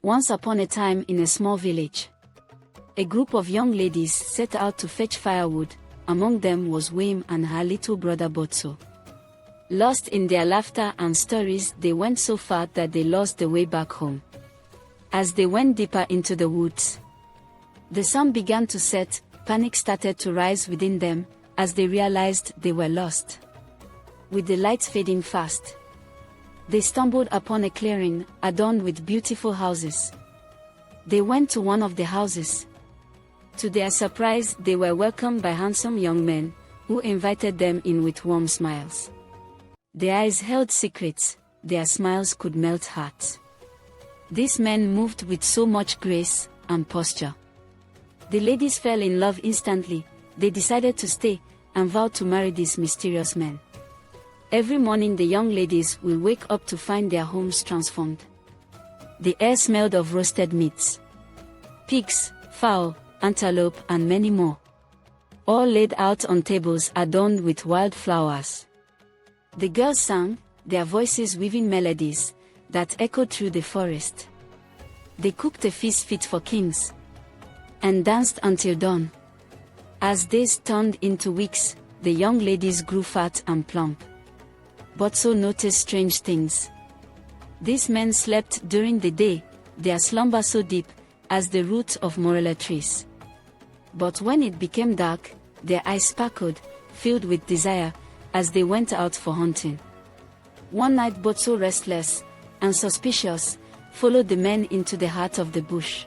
Once upon a time in a small village, a group of young ladies set out to fetch firewood. Among them was Wim and her little brother Botso. Lost in their laughter and stories, they went so far that they lost the way back home. As they went deeper into the woods, the sun began to set. Panic started to rise within them as they realized they were lost. With the lights fading fast, they stumbled upon a clearing adorned with beautiful houses. They went to one of the houses. To their surprise, they were welcomed by handsome young men who invited them in with warm smiles. Their eyes held secrets, their smiles could melt hearts. These men moved with so much grace and posture. The ladies fell in love instantly. They decided to stay and vowed to marry these mysterious men. Every morning the young ladies will wake up to find their homes transformed. The air smelled of roasted meats, pigs, fowl, antelope and many more, all laid out on tables adorned with wild flowers. The girls sang, their voices weaving melodies that echoed through the forest. They cooked a feast fit for kings and danced until dawn. As days turned into weeks, the young ladies grew fat and plump. Botso noticed strange things. These men slept during the day, their slumber so deep as the roots of morella trees. But when it became dark, their eyes sparkled, filled with desire, as they went out for hunting. One night Botso, restless and suspicious, followed the men into the heart of the bush.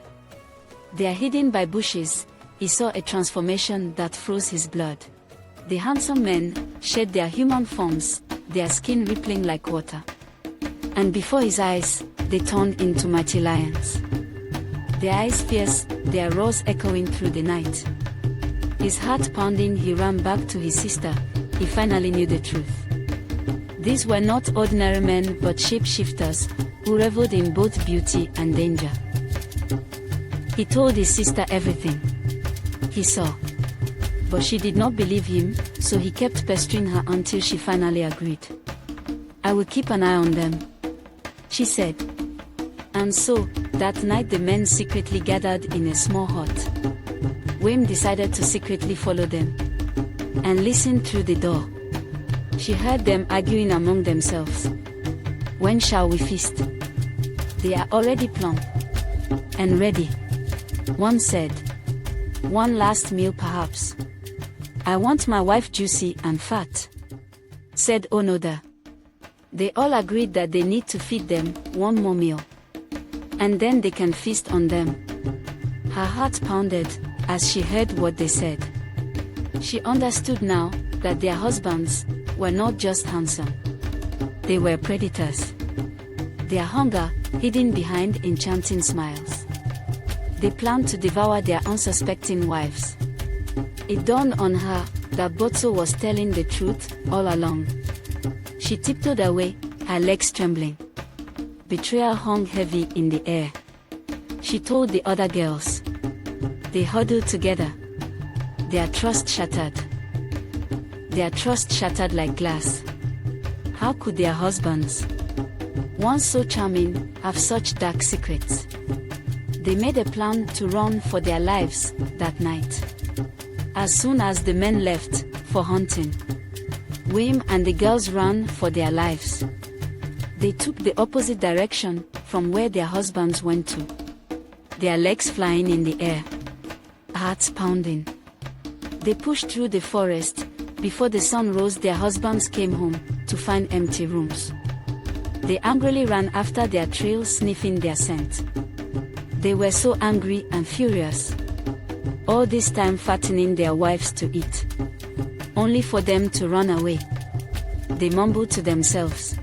There, hidden by bushes, he saw a transformation that froze his blood. The handsome men shed their human forms, their skin rippling like water. And before his eyes, they turned into mighty lions. Their eyes fierce, their roars echoing through the night. His heart pounding, he ran back to his sister. He finally knew the truth. These were not ordinary men but shapeshifters who reveled in both beauty and danger. He told his sister everything he saw, but she did not believe him, so he kept pestering her until she finally agreed. "I will keep an eye on them," she said. And so, that night the men secretly gathered in a small hut. Wim decided to secretly follow them and listen through the door. She heard them arguing among themselves. "When shall we feast? They are already plump and ready," one said. "One last meal perhaps." "I want my wife juicy and fat," said another. They all agreed that they need to feed them one more meal, and then they can feast on them. Her heart pounded as she heard what they said. She understood now that their husbands were not just handsome. They were predators. Their hunger hidden behind enchanting smiles. They planned to devour their unsuspecting wives. It dawned on her that Botso was telling the truth all along. She tiptoed away, her legs trembling. Betrayal hung heavy in the air. She told the other girls. They huddled together. Their trust shattered. Their trust shattered like glass. How could their husbands, once so charming, have such dark secrets? They made a plan to run for their lives that night. As soon as the men left for hunting, Wim and the girls ran for their lives. They took the opposite direction from where their husbands went to, their legs flying in the air, hearts pounding. They pushed through the forest. Before the sun rose, their husbands came home to find empty rooms. They angrily ran after their trail, sniffing their scent. They were so angry and furious, all this time fattening their wives to eat, only for them to run away. They mumbled to themselves.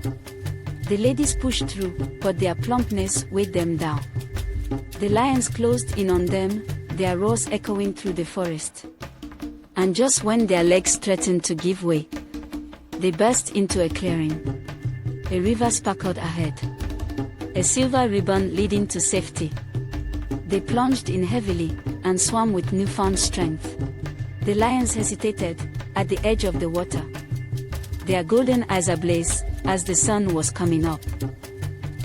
The ladies pushed through, but their plumpness weighed them down. The lions closed in on them, their roars echoing through the forest. And just when their legs threatened to give way, they burst into a clearing. A river sparkled ahead, a silver ribbon leading to safety. They plunged in heavily and swam with newfound strength. The lions hesitated at the edge of the water, their golden eyes ablaze as the sun was coming up.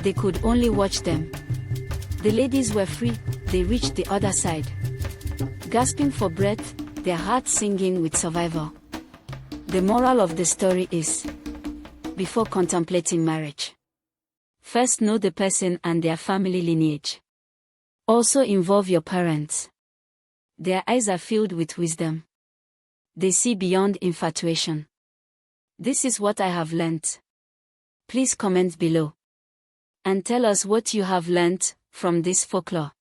They could only watch them. The ladies were free, they reached the other side. Gasping for breath, their hearts singing with survival. The moral of the story is: before contemplating marriage, first know the person and their family lineage. Also involve your parents. Their eyes are filled with wisdom. They see beyond infatuation. This is what I have learnt. Please comment below and tell us what you have learnt from this folklore.